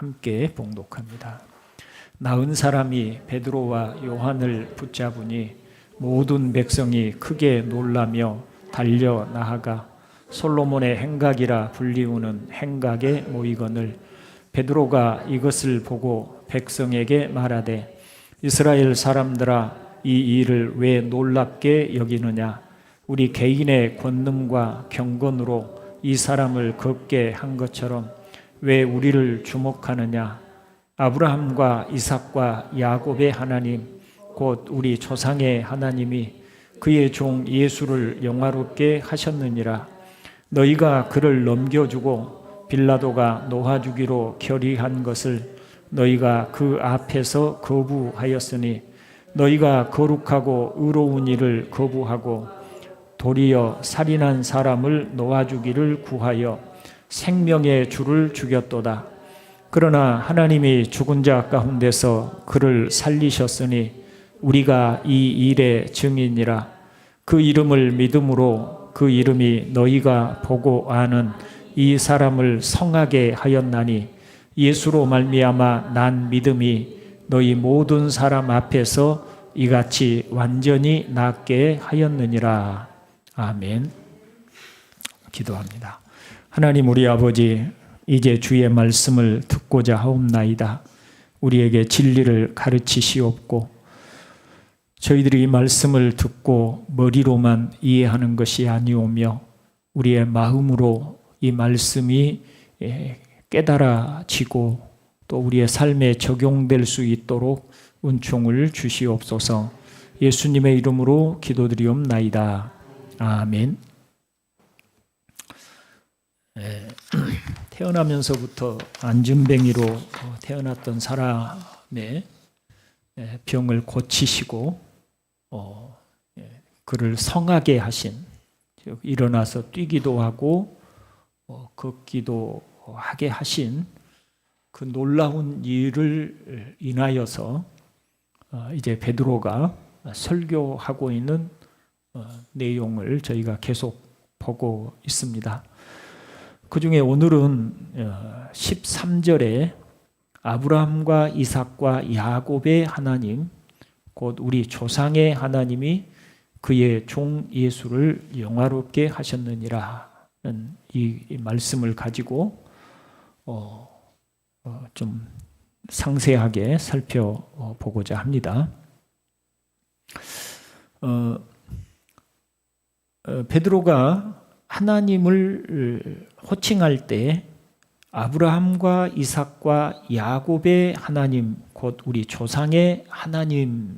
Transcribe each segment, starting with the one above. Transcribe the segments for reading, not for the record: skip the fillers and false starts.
함께 봉독합니다. 나은 사람이 베드로와 요한을 붙잡으니 모든 백성이 크게 놀라며 달려 나아가 솔로몬의 행각이라 불리우는 행각에 모이거늘 베드로가 이것을 보고 백성에게 말하되 이스라엘 사람들아 이 일을 왜 놀랍게 여기느냐 우리 개인의 권능과 경건으로 이 사람을 걷게 한 것처럼 왜 우리를 주목하느냐 아브라함과 이삭과 야곱의 하나님 곧 우리 조상의 하나님이 그의 종 예수를 영화롭게 하셨느니라. 너희가 그를 넘겨주고 빌라도가 놓아주기로 결의한 것을 너희가 그 앞에서 거부하였으니 너희가 거룩하고 의로운 일을 거부하고 도리어 살인한 사람을 놓아주기를 구하여 생명의 주를 죽였도다. 그러나 하나님이 죽은 자 가운데서 그를 살리셨으니 우리가 이 일의 증인이라. 그 이름을 믿음으로 그 이름이 너희가 보고 아는 이 사람을 성하게 하였나니 예수로 말미암아 난 믿음이 너희 모든 사람 앞에서 이같이 완전히 낫게 하였느니라. 아멘. 기도합니다. 하나님 우리 아버지, 이제 주의 말씀을 듣고자 하옵나이다. 우리에게 진리를 가르치시옵고 저희들이 이 말씀을 듣고 머리로만 이해하는 것이 아니오며 우리의 마음으로 이 말씀이 깨달아지고 또 우리의 삶에 적용될 수 있도록 은총을 주시옵소서. 예수님의 이름으로 기도드리옵나이다. 아멘. 태어나면서부터 안진뱅이로 태어났던 사람의 병을 고치시고 그를 성하게 하신, 즉 일어나서 뛰기도 하고 걷기도 하게 하신 그 놀라운 일을 인하여서 이제 베드로가 설교하고 있는 내용을 저희가 계속 보고 있습니다. 그 중에 오늘은 13절에 아브라함과 이삭과 야곱의 하나님 곧 우리 조상의 하나님이 그의 종 예수를 영화롭게 하셨느니라는 이 말씀을 가지고 좀 상세하게 살펴보고자 합니다. 베드로가 하나님을 호칭할 때 아브라함과 이삭과 야곱의 하나님 곧 우리 조상의 하나님이라고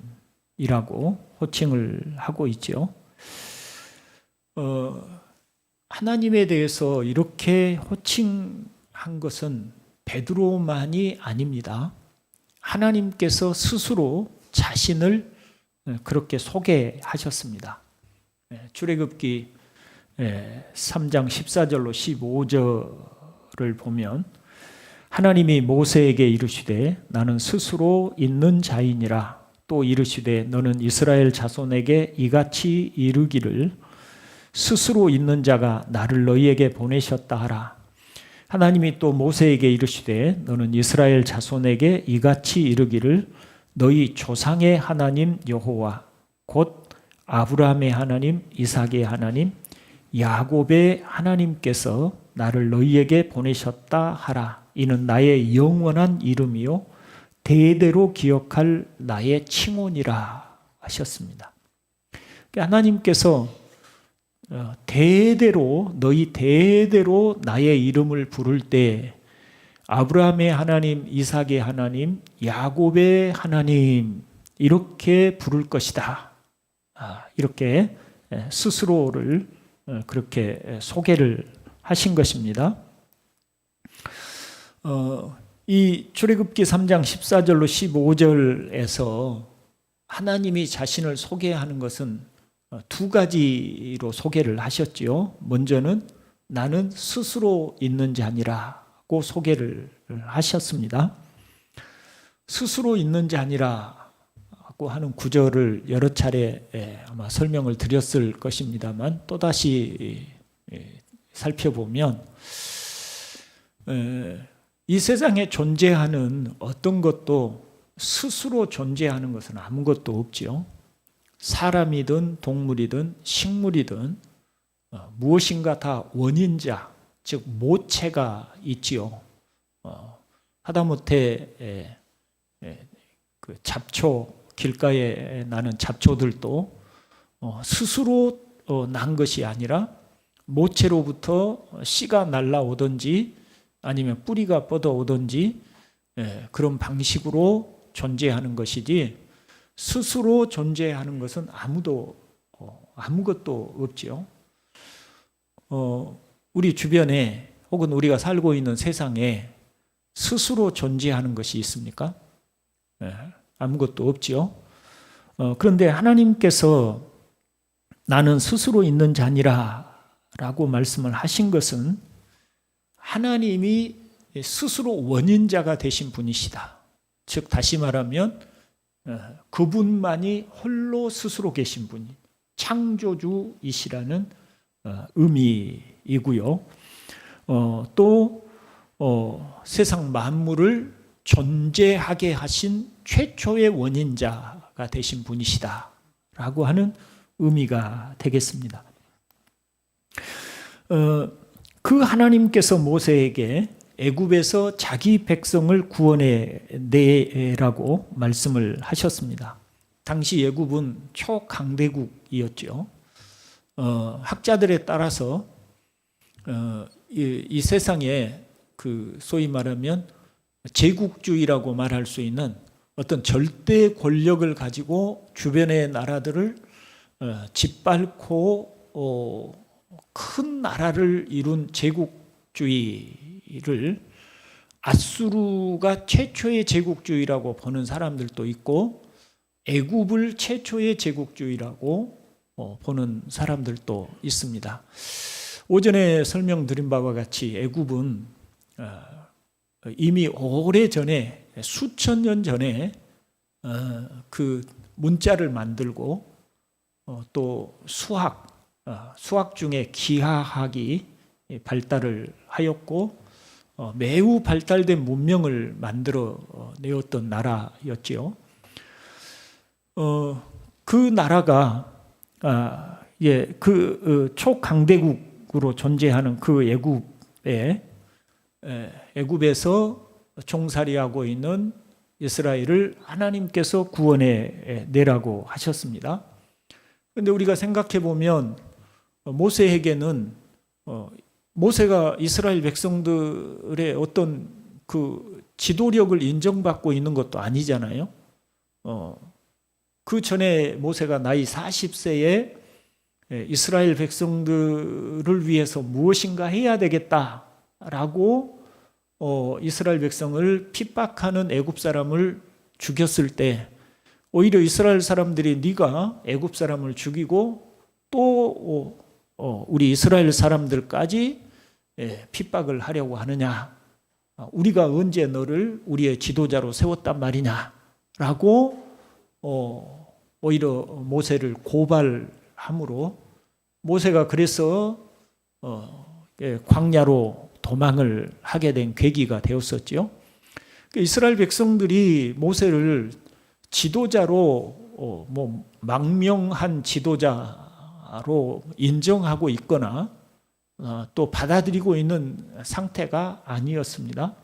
호칭을 하고 있죠. 하나님에 대해서 이렇게 호칭한 것은 베드로만이 아닙니다. 하나님께서 스스로 자신을 그렇게 소개하셨습니다. 출애굽기 3장 14절로 15절을 보면 하나님이 모세에게 이르시되 나는 스스로 있는 자이니라. 또 이르시되 너는 이스라엘 자손에게 이같이 이르기를 스스로 있는 자가 나를 너희에게 보내셨다 하라. 하나님이 또 모세에게 이르시되 너는 이스라엘 자손에게 이같이 이르기를 너희 조상의 하나님 여호와 곧 아브라함의 하나님 이삭의 하나님 야곱의 하나님께서 나를 너희에게 보내셨다 하라. 이는 나의 영원한 이름이요 대대로 기억할 나의 칭혼이라 하셨습니다. 하나님께서 너희 대대로 나의 이름을 부를 때 아브라함의 하나님, 이삭의 하나님, 야곱의 하나님 이렇게 부를 것이다. 이렇게 스스로를 그렇게 소개를 하신 것입니다. 이 출애굽기 3장 14절로 15절에서 하나님이 자신을 소개하는 것은 두 가지로 소개를 하셨지요. 먼저는 나는 스스로 있는 자니라고 소개를 하셨습니다. 스스로 있는 자니라고 하는 구절을 여러 차례 아마 설명을 드렸을 것입니다만 또다시 살펴보면 이 세상에 존재하는 어떤 것도 스스로 존재하는 것은 아무것도 없지요. 사람이든 동물이든 식물이든 무엇인가 다 원인자, 즉 모체가 있지요. 하다못해 그 잡초, 길가에 나는 잡초들도 스스로 난 것이 아니라 모체로부터 씨가 날라오든지 아니면 뿌리가 뻗어오든지 그런 방식으로 존재하는 것이지, 스스로 존재하는 것은 아무것도 없지요. 우리 주변에 혹은 우리가 살고 있는 세상에 스스로 존재하는 것이 있습니까? 아무것도 없지요. 그런데 하나님께서 나는 스스로 있는 자니라 라고 말씀을 하신 것은 하나님이 스스로 원인자가 되신 분이시다. 즉 다시 말하면 그분만이 홀로 스스로 계신 분이 창조주이시라는 의미이고요. 또 세상 만물을 존재하게 하신 최초의 원인자가 되신 분이시다 라고 하는 의미가 되겠습니다. 그 하나님께서 모세에게 애굽에서 자기 백성을 구원해 내라고 말씀을 하셨습니다. 당시 애굽은 초강대국이었죠. 학자들에 따라서 이 세상에 그 소위 말하면 제국주의라고 말할 수 있는 어떤 절대 권력을 가지고 주변의 나라들을 짓밟고 큰 나라를 이룬 제국주의를 아수르가 최초의 제국주의라고 보는 사람들도 있고, 애굽을 최초의 제국주의라고 보는 사람들도 있습니다. 오전에 설명드린 바와 같이 애굽은 이미 오래전에, 수천 년 전에 그 문자를 만들고 또 수학 중에 기하학이 발달을 하였고 매우 발달된 문명을 만들어 내었던 나라였지요. 그 나라가 초강대국으로 존재하는 그 애굽에서 종살이하고 있는 이스라엘을 하나님께서 구원해 내라고 하셨습니다. 그런데 우리가 생각해 보면 모세에게는 모세가 이스라엘 백성들의 어떤 그 지도력을 인정받고 있는 것도 아니잖아요. 그 전에 모세가 나이 40세에 이스라엘 백성들을 위해서 무엇인가 해야 되겠다라고 이스라엘 백성을 핍박하는 애굽 사람을 죽였을 때, 오히려 이스라엘 사람들이 네가 애굽 사람을 죽이고 또 우리 이스라엘 사람들까지 핍박을 하려고 하느냐, 우리가 언제 너를 우리의 지도자로 세웠단 말이냐라고 오히려 모세를 고발함으로 모세가 그래서 광야로 도망을 하게 된 계기가 되었었죠. 이스라엘 백성들이 모세를 지도자로 망명한 지도자로 인정하고 있거나 또 받아들이고 있는 상태가 아니었습니다.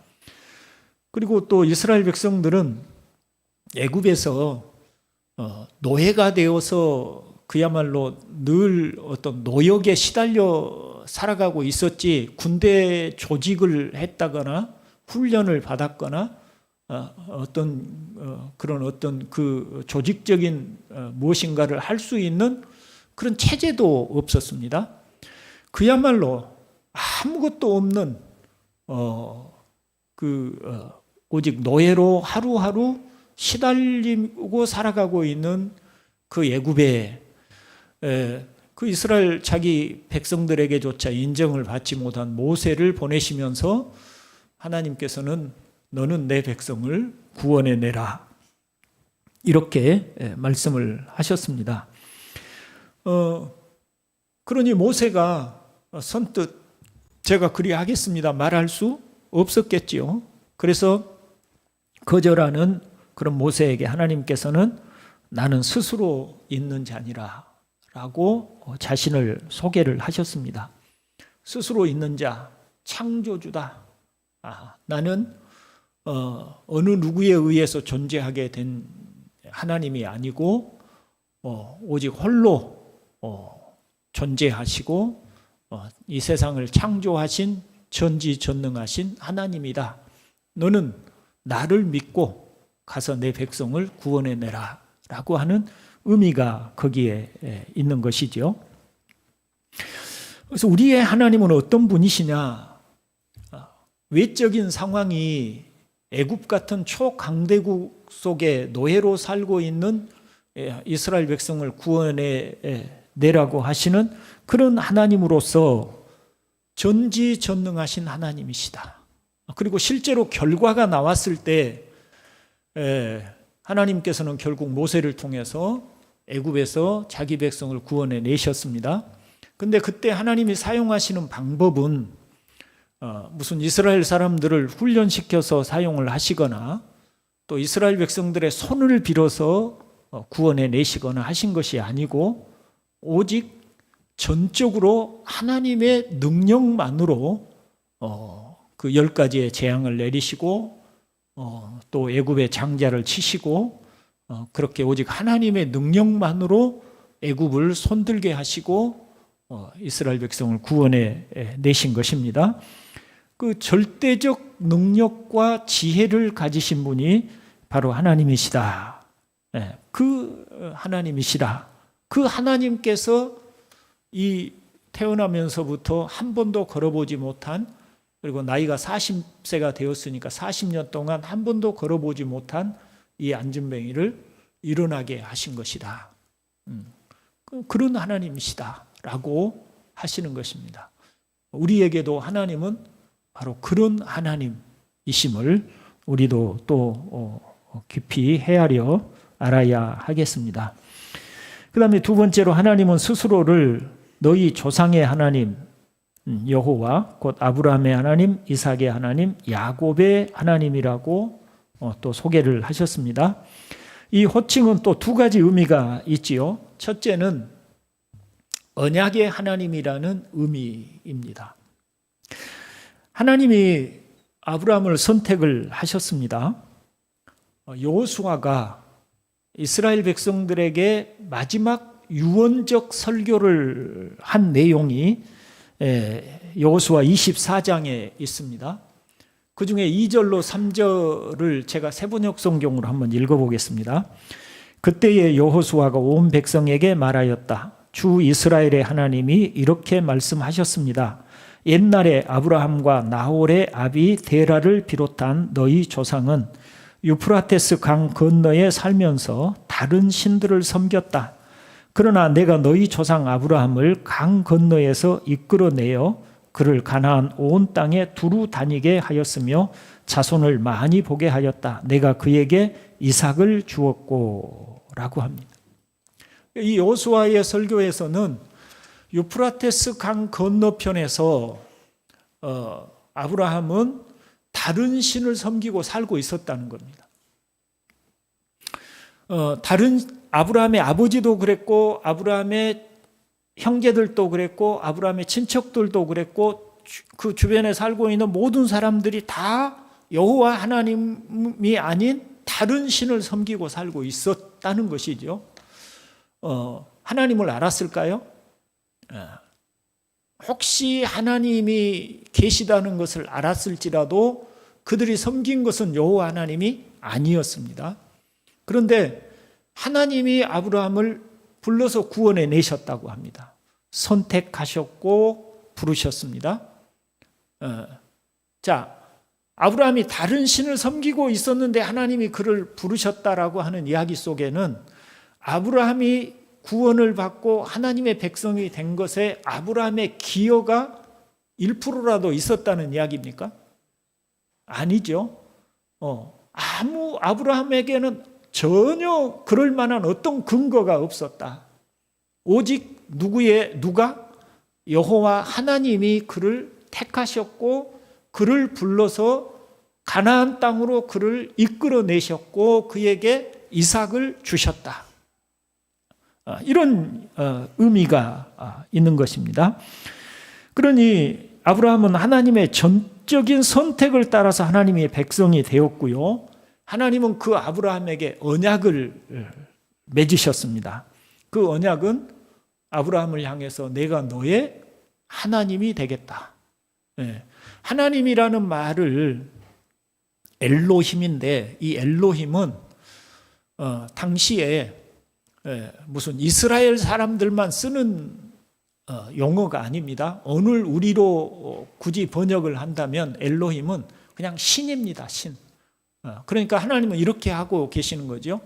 그리고 또 이스라엘 백성들은 애굽에서 노예가 되어서 그야말로 늘 어떤 노역에 시달려 살아가고 있었지, 군대 조직을 했다거나 훈련을 받았거나 어떤 그 조직적인 무엇인가를 할 수 있는 그런 체제도 없었습니다. 그야말로 아무것도 없는 오직 노예로 하루하루 시달리고 살아가고 있는 그 애굽에 그 이스라엘 자기 백성들에게조차 인정을 받지 못한 모세를 보내시면서 하나님께서는 너는 내 백성을 구원해 내라 이렇게 말씀을 하셨습니다. 그러니 모세가 선뜻 제가 그리하겠습니다 말할 수 없었겠지요. 그래서 거절하는 그런 모세에게 하나님께서는 나는 스스로 있는 자니라 라고 자신을 소개를 하셨습니다. 스스로 있는 자, 창조주다. 나는 어느 누구에 의해서 존재하게 된 하나님이 아니고 오직 홀로 존재하시고 이 세상을 창조하신 전지전능하신 하나님이다. 너는 나를 믿고 가서 내 백성을 구원해내라 라고 하는 의미가 거기에 있는 것이죠. 그래서 우리의 하나님은 어떤 분이시냐? 외적인 상황이 애굽 같은 초강대국 속에 노예로 살고 있는 이스라엘 백성을 구원해내라고 하시는 그런 하나님으로서 전지전능하신 하나님이시다. 그리고 실제로 결과가 나왔을 때 하나님께서는 결국 모세를 통해서 애굽에서 자기 백성을 구원해내셨습니다. 근데 그때 하나님이 사용하시는 방법은 무슨 이스라엘 사람들을 훈련시켜서 사용을 하시거나 또 이스라엘 백성들의 손을 빌어서 구원해내시거나 하신 것이 아니고 오직 전적으로 하나님의 능력만으로 그 10가지의 재앙을 내리시고 또 애굽의 장자를 치시고 그렇게 오직 하나님의 능력만으로 애굽을 손들게 하시고 이스라엘 백성을 구원해 내신 것입니다. 그 절대적 능력과 지혜를 가지신 분이 바로 하나님이시다. 그 하나님이시다. 그 하나님께서 이 태어나면서부터 한 번도 걸어보지 못한, 그리고 나이가 40세가 되었으니까 40년 동안 한 번도 걸어보지 못한 이 안진뱅이를 일어나게 하신 것이다. 그런 하나님이시다 라고 하시는 것입니다. 우리에게도 하나님은 바로 그런 하나님이심을 우리도 또 깊이 헤아려 알아야 하겠습니다. 그 다음에 두 번째로 하나님은 스스로를 너희 조상의 하나님 여호와 곧 아브라함의 하나님, 이삭의 하나님, 야곱의 하나님이라고 또 소개를 하셨습니다. 이 호칭은 또 두 가지 의미가 있지요. 첫째는 언약의 하나님이라는 의미입니다. 하나님이 아브라함을 선택을 하셨습니다. 여호수아가 이스라엘 백성들에게 마지막 유언적 설교를 한 내용이 여호수아 24장에 있습니다. 그 중에 2절로 3절을 제가 세번역 성경으로 한번 읽어보겠습니다. 그때에 여호수아가 온 백성에게 말하였다. 주 이스라엘의 하나님이 이렇게 말씀하셨습니다. 옛날에 아브라함과 나홀의 아비 데라를 비롯한 너희 조상은 유프라테스 강 건너에 살면서 다른 신들을 섬겼다. 그러나 내가 너희 조상 아브라함을 강 건너에서 이끌어내어 그를 가나안 온 땅에 두루 다니게 하였으며 자손을 많이 보게 하였다. 내가 그에게 이삭을 주었고 라고 합니다. 이 여호수아의 설교에서는 유프라테스 강 건너편에서 아브라함은 다른 신을 섬기고 살고 있었다는 겁니다. 다른 아브라함의 아버지도 그랬고 아브라함의 형제들도 그랬고 아브라함의 친척들도 그랬고 그 주변에 살고 있는 모든 사람들이 다 여호와 하나님이 아닌 다른 신을 섬기고 살고 있었다는 것이죠. 하나님을 알았을까요? 혹시 하나님이 계시다는 것을 알았을지라도 그들이 섬긴 것은 여호와 하나님이 아니었습니다. 그런데 하나님이 아브라함을 불러서 구원해 내셨다고 합니다. 선택하셨고 부르셨습니다. 자, 아브라함이 다른 신을 섬기고 있었는데 하나님이 그를 부르셨다라고 하는 이야기 속에는 아브라함이 구원을 받고 하나님의 백성이 된 것에 아브라함의 기여가 1%라도 있었다는 이야기입니까? 아니죠. 아브라함에게는 전혀 그럴 만한 어떤 근거가 없었다. 오직 누가? 여호와 하나님이 그를 택하셨고 그를 불러서 가나안 땅으로 그를 이끌어내셨고 그에게 이삭을 주셨다. 이런 의미가 있는 것입니다. 그러니 아브라함은 하나님의 전적인 선택을 따라서 하나님의 백성이 되었고요. 하나님은 그 아브라함에게 언약을 맺으셨습니다. 그 언약은 아브라함을 향해서 내가 너의 하나님이 되겠다. 하나님이라는 말을 엘로힘인데 이 엘로힘은 당시에 무슨 이스라엘 사람들만 쓰는 용어가 아닙니다. 오늘 우리로 굳이 번역을 한다면 엘로힘은 그냥 신입니다. 신. 그러니까 하나님은 이렇게 하고 계시는 거죠.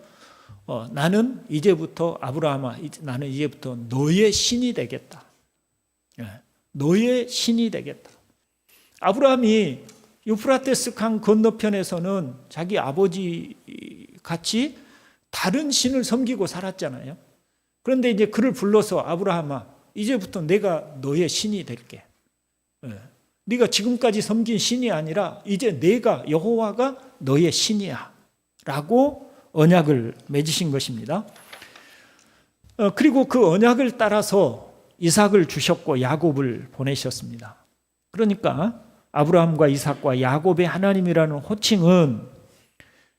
나는 이제부터 아브라함아, 나는 이제부터 너의 신이 되겠다. 너의 신이 되겠다. 아브라함이 유프라테스 강 건너편에서는 자기 아버지 같이 다른 신을 섬기고 살았잖아요. 그런데 이제 그를 불러서 아브라함아, 이제부터 내가 너의 신이 될게. 네가 지금까지 섬긴 신이 아니라 이제 내가 여호와가 너의 신이야 라고 언약을 맺으신 것입니다. 그리고 그 언약을 따라서 이삭을 주셨고 야곱을 보내셨습니다. 그러니까 아브라함과 이삭과 야곱의 하나님이라는 호칭은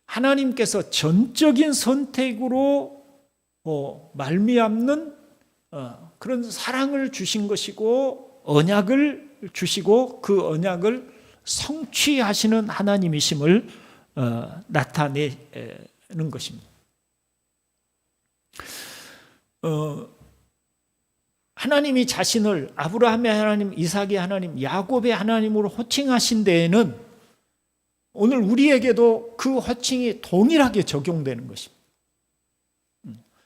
하나님께서 전적인 선택으로 말미암는 그런 사랑을 주신 것이고 언약을 주시고 그 언약을 성취하시는 하나님이심을 나타내는 것입니다. 하나님이 자신을 아브라함의 하나님, 이삭의 하나님, 야곱의 하나님으로 호칭하신 데에는 오늘 우리에게도 그 호칭이 동일하게 적용되는 것입니다.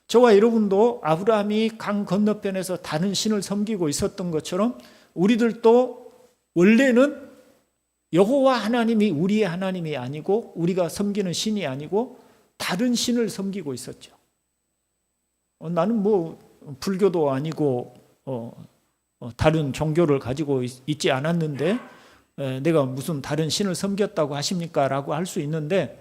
저와 여러분도 아브라함이 강 건너편에서 다른 신을 섬기고 있었던 것처럼 우리들도 원래는 여호와 하나님이 우리의 하나님이 아니고 우리가 섬기는 신이 아니고 다른 신을 섬기고 있었죠. 나는 불교도 아니고 다른 종교를 가지고 있지 않았는데 내가 무슨 다른 신을 섬겼다고 하십니까? 라고 할 수 있는데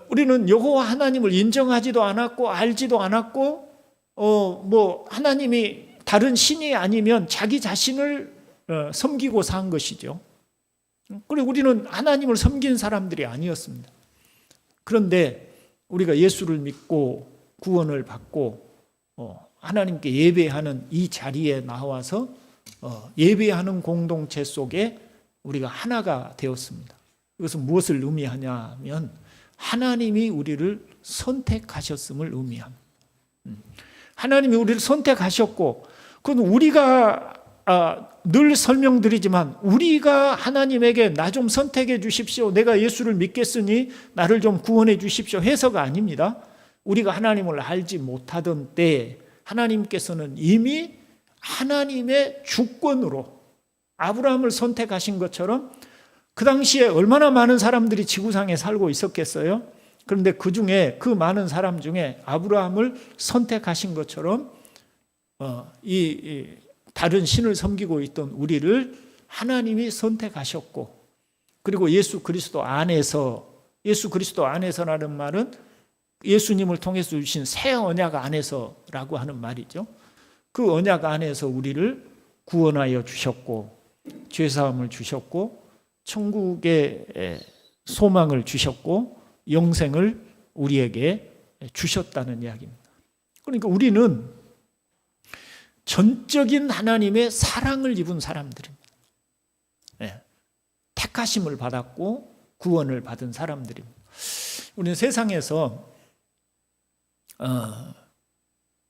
우리는 여호와 하나님을 인정하지도 않았고 알지도 않았고 하나님이 다른 신이 아니면 자기 자신을 섬기고 산 것이죠. 그리고 우리는 하나님을 섬긴 사람들이 아니었습니다. 그런데 우리가 예수를 믿고 구원을 받고 하나님께 예배하는 이 자리에 나와서 예배하는 공동체 속에 우리가 하나가 되었습니다. 이것은 무엇을 의미하냐면 하나님이 우리를 선택하셨음을 의미합니다. 하나님이 우리를 선택하셨고 그건 우리가 늘 설명드리지만 우리가 하나님에게 나 좀 선택해 주십시오. 내가 예수를 믿겠으니 나를 좀 구원해 주십시오. 해서가 아닙니다. 우리가 하나님을 알지 못하던 때에 하나님께서는 이미 하나님의 주권으로 아브라함을 선택하신 것처럼 그 당시에 얼마나 많은 사람들이 지구상에 살고 있었겠어요? 그런데 그 중에 그 많은 사람 중에 아브라함을 선택하신 것처럼 이 다른 신을 섬기고 있던 우리를 하나님이 선택하셨고 그리고 예수 그리스도 안에서라는 말은 예수님을 통해서 주신 새 언약 안에서라고 하는 말이죠. 그 언약 안에서 우리를 구원하여 주셨고 죄사함을 주셨고 천국의 소망을 주셨고 영생을 우리에게 주셨다는 이야기입니다. 그러니까 우리는 전적인 하나님의 사랑을 입은 사람들입니다. 택하심을 받았고 구원을 받은 사람들입니다. 우리는 세상에서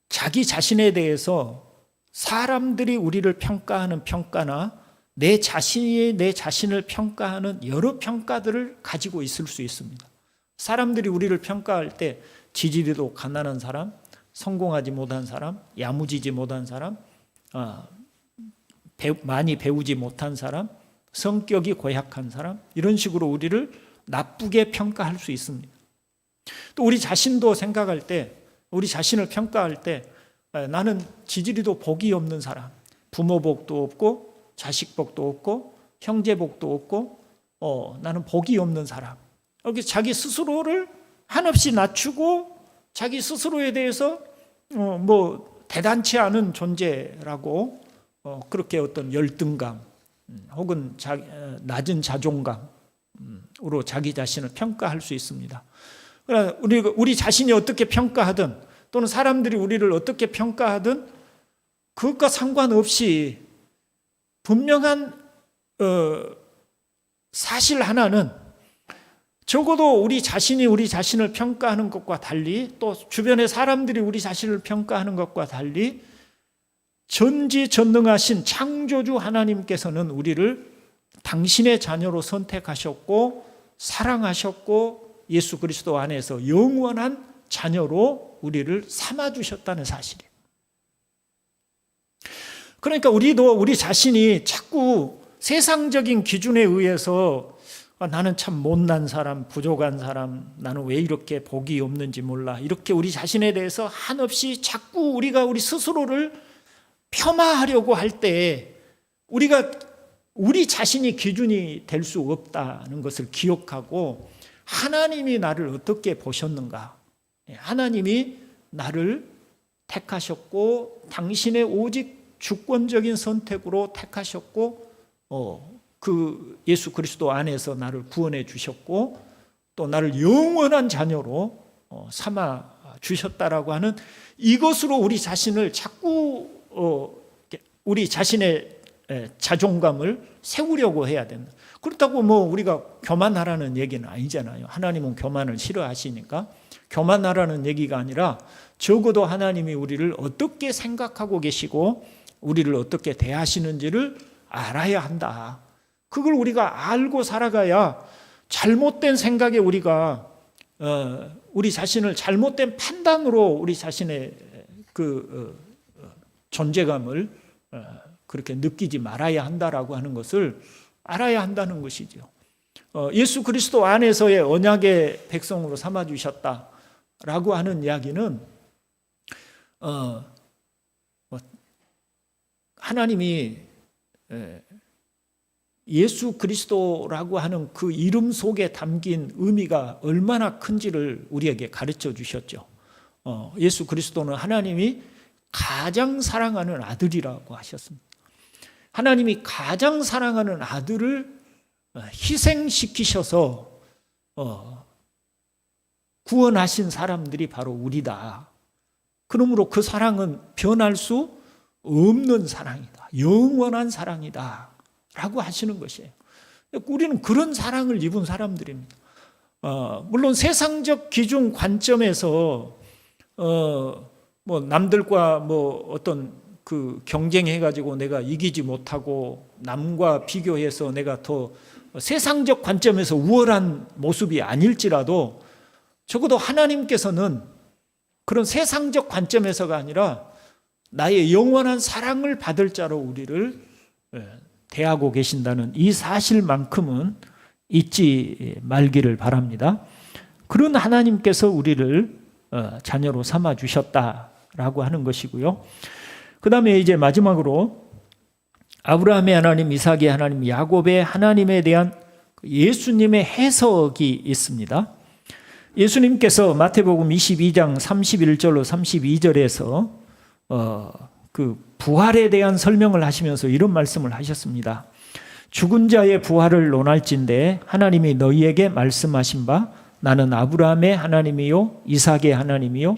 자기 자신에 대해서 사람들이 우리를 평가하는 평가나 내 자신이 내 자신을 평가하는 여러 평가들을 가지고 있을 수 있습니다. 사람들이 우리를 평가할 때 지지리도 가난한 사람, 성공하지 못한 사람, 야무지지 못한 사람, 많이 배우지 못한 사람, 성격이 고약한 사람 이런 식으로 우리를 나쁘게 평가할 수 있습니다. 또 우리 자신도 생각할 때 우리 자신을 평가할 때 나는 지지리도 복이 없는 사람, 부모 복도 없고 자식 복도 없고 형제 복도 없고 나는 복이 없는 사람. 이렇게 자기 스스로를 한없이 낮추고 자기 스스로에 대해서 뭐 대단치 않은 존재라고 그렇게 어떤 열등감 혹은 낮은 자존감으로 자기 자신을 평가할 수 있습니다. 그러나 우리 자신이 어떻게 평가하든 또는 사람들이 우리를 어떻게 평가하든 그것과 상관없이 분명한 사실 하나는 적어도 우리 자신이 우리 자신을 평가하는 것과 달리 또 주변의 사람들이 우리 자신을 평가하는 것과 달리 전지전능하신 창조주 하나님께서는 우리를 당신의 자녀로 선택하셨고 사랑하셨고 예수 그리스도 안에서 영원한 자녀로 우리를 삼아주셨다는 사실이에요. 그러니까 우리도 우리 자신이 자꾸 세상적인 기준에 의해서 나는 참 못난 사람, 부족한 사람, 나는 왜 이렇게 복이 없는지 몰라, 이렇게 우리 자신에 대해서 한없이 자꾸 우리가 우리 스스로를 폄하하려고 할 때 우리가 우리 자신이 기준이 될 수 없다는 것을 기억하고 하나님이 나를 어떻게 보셨는가, 하나님이 나를 택하셨고 당신의 오직 주권적인 선택으로 택하셨고 그 예수 그리스도 안에서 나를 구원해 주셨고 또 나를 영원한 자녀로 삼아 주셨다라고 하는 이것으로 우리 자신을 자꾸 우리 자신의 자존감을 세우려고 해야 된다. 그렇다고 뭐 우리가 교만하라는 얘기는 아니잖아요. 하나님은 교만을 싫어하시니까 교만하라는 얘기가 아니라 적어도 하나님이 우리를 어떻게 생각하고 계시고 우리를 어떻게 대하시는지를 알아야 한다. 그걸 우리가 알고 살아가야 잘못된 생각에 우리가 우리 자신을 잘못된 판단으로 우리 자신의 그 존재감을 그렇게 느끼지 말아야 한다라고 하는 것을 알아야 한다는 것이죠. 예수 그리스도 안에서의 언약의 백성으로 삼아 주셨다라고 하는 이야기는 하나님이 예수 그리스도라고 하는 그 이름 속에 담긴 의미가 얼마나 큰지를 우리에게 가르쳐 주셨죠. 예수 그리스도는 하나님이 가장 사랑하는 아들이라고 하셨습니다. 하나님이 가장 사랑하는 아들을 희생시키셔서 구원하신 사람들이 바로 우리다. 그러므로 그 사랑은 변할 수 없는 사랑이다. 영원한 사랑이다. 라고 하시는 것이에요. 우리는 그런 사랑을 입은 사람들입니다. 물론 세상적 기준 관점에서 뭐 남들과 뭐 어떤 그 경쟁해가지고 내가 이기지 못하고 남과 비교해서 내가 더 세상적 관점에서 우월한 모습이 아닐지라도 적어도 하나님께서는 그런 세상적 관점에서가 아니라 나의 영원한 사랑을 받을 자로 우리를 대하고 계신다는 이 사실만큼은 잊지 말기를 바랍니다. 그런 하나님께서 우리를 자녀로 삼아 주셨다라고 하는 것이고요. 그 다음에 이제 마지막으로 아브라함의 하나님, 이삭의 하나님, 야곱의 하나님에 대한 예수님의 해석이 있습니다. 예수님께서 마태복음 22장 31절로 32절에서 그 부활에 대한 설명을 하시면서 이런 말씀을 하셨습니다. 죽은 자의 부활을 논할진대 하나님이 너희에게 말씀하신 바 나는 아브라함의 하나님이요 이삭의 하나님이요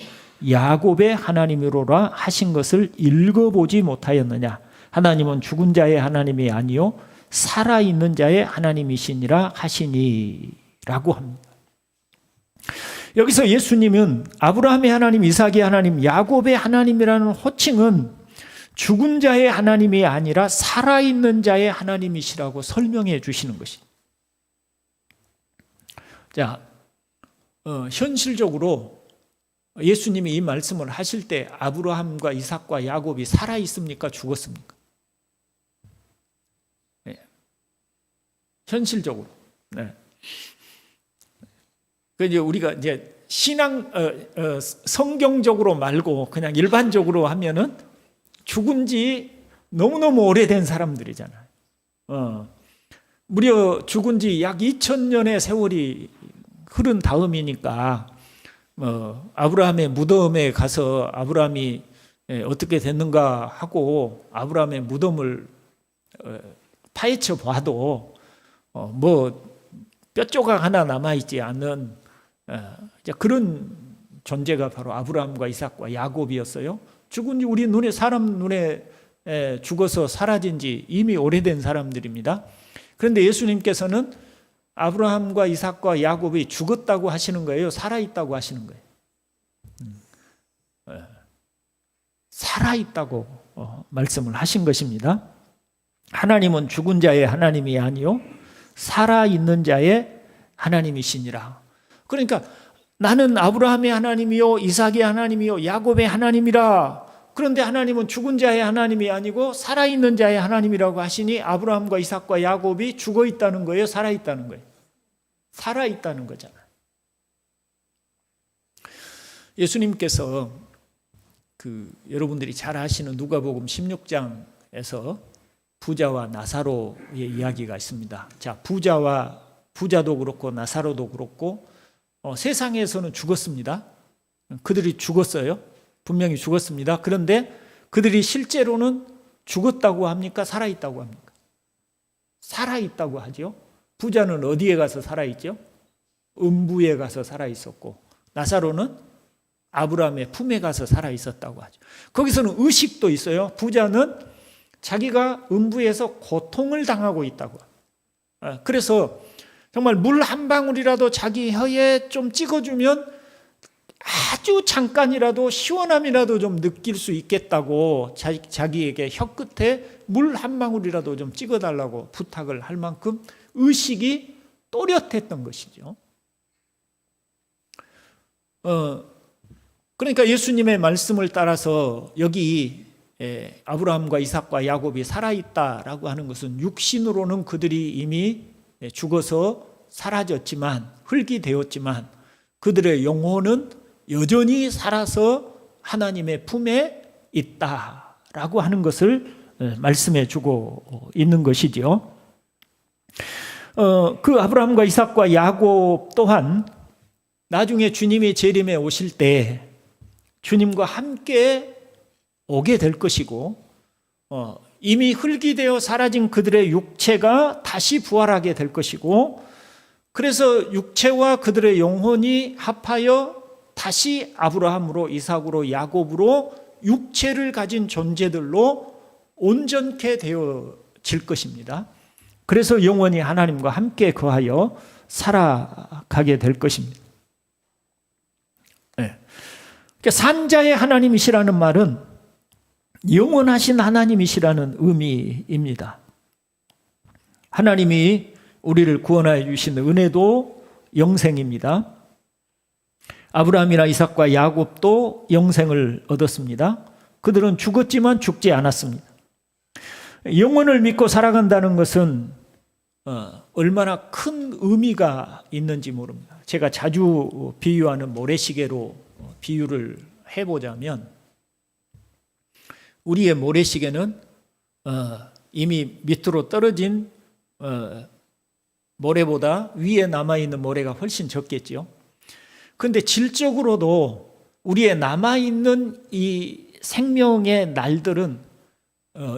야곱의 하나님이로라 하신 것을 읽어보지 못하였느냐. 하나님은 죽은 자의 하나님이 아니요 살아있는 자의 하나님이시니라 하시니 라고 합니다. 여기서 예수님은 아브라함의 하나님, 이삭의 하나님, 야곱의 하나님이라는 호칭은 죽은 자의 하나님이 아니라 살아있는 자의 하나님이시라고 설명해 주시는 것입니다. 자, 현실적으로 예수님이 이 말씀을 하실 때 아브라함과 이삭과 야곱이 살아있습니까? 죽었습니까? 네. 현실적으로. 네. 이제 우리가 이제 신앙 성경적으로 말고 그냥 일반적으로 하면은 죽은 지 너무너무 오래된 사람들이잖아요. 무려 죽은 지 약 2000년의 세월이 흐른 다음이니까 아브라함의 무덤에 가서 아브라함이 어떻게 됐는가 하고 아브라함의 무덤을 파헤쳐 봐도 뭐 뼈조각 하나 남아있지 않는 그런 존재가 바로 아브라함과 이삭과 야곱이었어요. 죽은 지 우리 눈에, 사람 눈에 죽어서 사라진 지 이미 오래된 사람들입니다. 그런데 예수님께서는 아브라함과 이삭과 야곱이 죽었다고 하시는 거예요? 살아있다고 하시는 거예요? 살아있다고 말씀을 하신 것입니다. 하나님은 죽은 자의 하나님이 아니요 살아있는 자의 하나님이시니라. 그러니까 나는 아브라함의 하나님이요 이삭의 하나님이요 야곱의 하나님이라. 그런데 하나님은 죽은 자의 하나님이 아니고 살아있는 자의 하나님이라고 하시니 아브라함과 이삭과 야곱이 죽어 있다는 거예요? 살아있다는 거예요? 살아있다는 거잖아요. 예수님께서 여러분들이 잘 아시는 누가복음 16장에서 부자와 나사로의 이야기가 있습니다. 자, 부자도 그렇고 나사로도 그렇고 세상에서는 죽었습니다. 그들이 죽었어요. 분명히 죽었습니다. 그런데 그들이 실제로는 죽었다고 합니까? 살아있다고 합니까? 살아있다고 하죠. 부자는 어디에 가서 살아있죠? 음부에 가서 살아있었고 나사로는 아브라함의 품에 가서 살아있었다고 하죠. 거기서는 의식도 있어요. 부자는 자기가 음부에서 고통을 당하고 있다고. 그래서 정말 물 한 방울이라도 자기 혀에 좀 찍어주면 아주 잠깐이라도 시원함이라도 좀 느낄 수 있겠다고 자기에게 혀끝에 물 한 방울이라도 좀 찍어달라고 부탁을 할 만큼 의식이 또렷했던 것이죠. 그러니까 예수님의 말씀을 따라서 여기 아브라함과 이삭과 야곱이 살아있다라고 하는 것은 육신으로는 그들이 이미 죽어서 사라졌지만 흙이 되었지만 그들의 영혼은 여전히 살아서 하나님의 품에 있다라고 하는 것을 말씀해 주고 있는 것이죠. 그 아브라함과 이삭과 야곱 또한 나중에 주님이 재림에 오실 때 주님과 함께 오게 될 것이고 이미 흙이 되어 사라진 그들의 육체가 다시 부활하게 될 것이고 그래서 육체와 그들의 영혼이 합하여 다시 아브라함으로 이삭으로 야곱으로 육체를 가진 존재들로 온전케 되어질 것입니다. 그래서 영원히 하나님과 함께 거하여 살아가게 될 것입니다. 산자의 하나님이시라는 말은 영원하신 하나님이시라는 의미입니다. 하나님이 우리를 구원하여 주신 은혜도 영생입니다. 아브라함이나 이삭과 야곱도 영생을 얻었습니다. 그들은 죽었지만 죽지 않았습니다. 영혼을 믿고 살아간다는 것은 얼마나 큰 의미가 있는지 모릅니다. 제가 자주 비유하는 모래시계로 비유를 해보자면 우리의 모래시계는 이미 밑으로 떨어진 모래보다 위에 남아있는 모래가 훨씬 적겠죠. 그런데 질적으로도 우리의 남아있는 이 생명의 날들은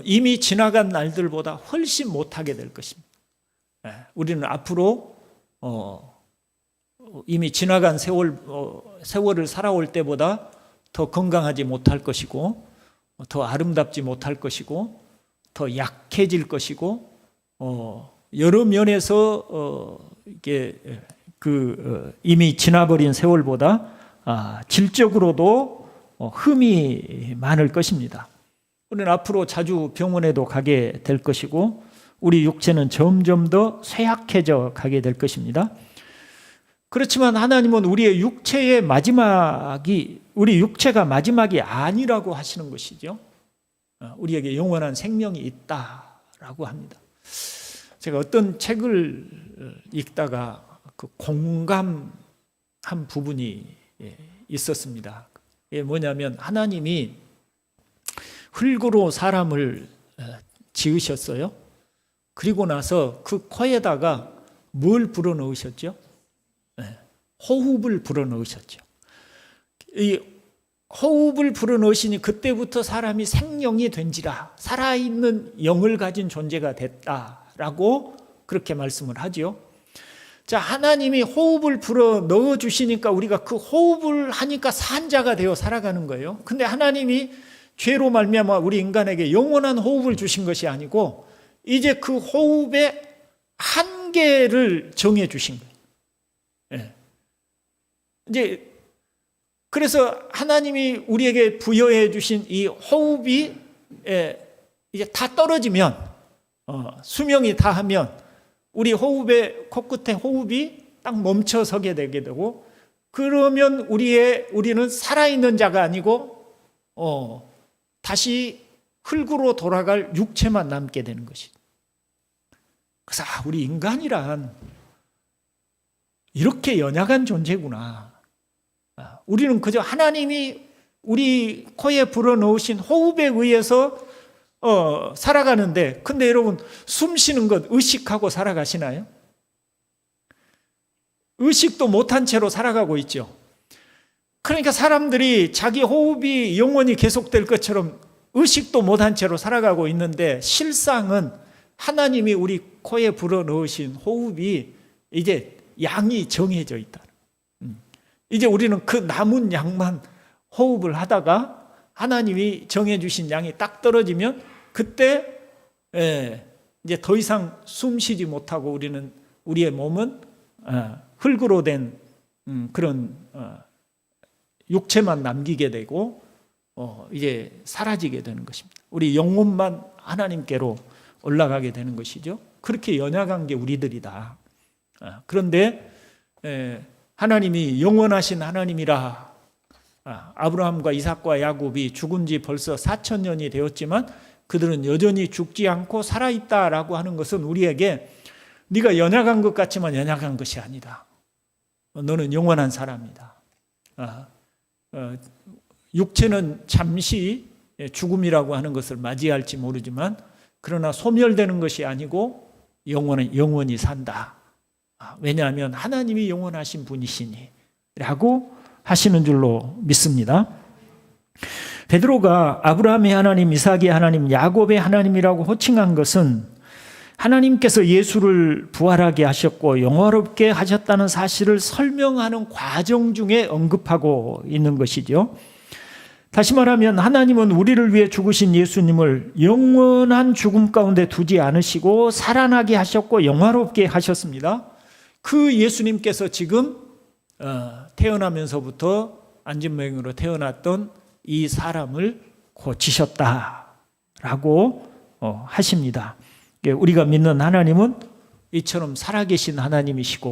이미 지나간 날들보다 훨씬 못하게 될 것입니다. 우리는 앞으로 이미 지나간 세월을 살아올 때보다 더 건강하지 못할 것이고 더 아름답지 못할 것이고 더 약해질 것이고 여러 면에서 이게 이미 지나버린 세월보다 질적으로도 흠이 많을 것입니다. 우리는 앞으로 자주 병원에도 가게 될 것이고 우리 육체는 점점 더 쇠약해져 가게 될 것입니다. 그렇지만 하나님은 우리의 우리 육체가 마지막이 아니라고 하시는 것이죠. 우리에게 영원한 생명이 있다라고 합니다. 제가 어떤 책을 읽다가 그 공감한 부분이 있었습니다. 이게 뭐냐면 하나님이 흙으로 사람을 지으셨어요. 그리고 나서 그 코에다가 뭘 불어넣으셨죠? 호흡을 불어넣으셨죠. 이 호흡을 불어넣으시니 그때부터 사람이 생명이 된지라, 살아있는 영을 가진 존재가 됐다라고 그렇게 말씀을 하죠. 자, 하나님이 호흡을 불어넣어 주시니까 우리가 그 호흡을 하니까 산 자가 되어 살아가는 거예요. 근데 하나님이 죄로 말미암아 우리 인간에게 영원한 호흡을 주신 것이 아니고 이제 그 호흡의 한계를 정해 주신 거예요. 이제 그래서 하나님이 우리에게 부여해 주신 이 호흡이 이제 다 떨어지면, 수명이 다 하면 우리 호흡의 코끝에 호흡이 딱 멈춰 서게 되게 되고, 그러면 우리는 살아있는 자가 아니고 다시 흙으로 돌아갈 육체만 남게 되는 것이죠. 그래서 우리 인간이란 이렇게 연약한 존재구나. 우리는 그저 하나님이 우리 코에 불어넣으신 호흡에 의해서 살아가는데, 근데 여러분 숨 쉬는 것 의식하고 살아가시나요? 의식도 못한 채로 살아가고 있죠. 그러니까 사람들이 자기 호흡이 영원히 계속될 것처럼 의식도 못한 채로 살아가고 있는데, 실상은 하나님이 우리 코에 불어넣으신 호흡이 이제 양이 정해져 있다. 이제 우리는 그 남은 양만 호흡을 하다가 하나님이 정해주신 양이 딱 떨어지면 그때 이제 더 이상 숨 쉬지 못하고 우리의 몸은 흙으로 된 그런 육체만 남기게 되고 이제 사라지게 되는 것입니다. 우리 영혼만 하나님께로 올라가게 되는 것이죠. 그렇게 연약한 게 우리들이다. 그런데 하나님이 영원하신 하나님이라, 아브라함과 이삭과 야곱이 죽은 지 벌써 4,000년이 되었지만 그들은 여전히 죽지 않고 살아있다라고 하는 것은 우리에게 네가 연약한 것 같지만 연약한 것이 아니다. 너는 영원한 사람이다. 육체는 잠시 죽음이라고 하는 것을 맞이할지 모르지만 그러나 소멸되는 것이 아니고 영원히 산다. 왜냐하면 하나님이 영원하신 분이시니 라고 하시는 줄로 믿습니다. 베드로가 아브라함의 하나님, 이삭의 하나님, 야곱의 하나님이라고 호칭한 것은 하나님께서 예수를 부활하게 하셨고 영화롭게 하셨다는 사실을 설명하는 과정 중에 언급하고 있는 것이죠. 다시 말하면 하나님은 우리를 위해 죽으신 예수님을 영원한 죽음 가운데 두지 않으시고 살아나게 하셨고 영화롭게 하셨습니다. 그 예수님께서 지금 태어나면서부터 안진병으로 태어났던 이 사람을 고치셨다라고 하십니다. 우리가 믿는 하나님은 이처럼 살아계신 하나님이시고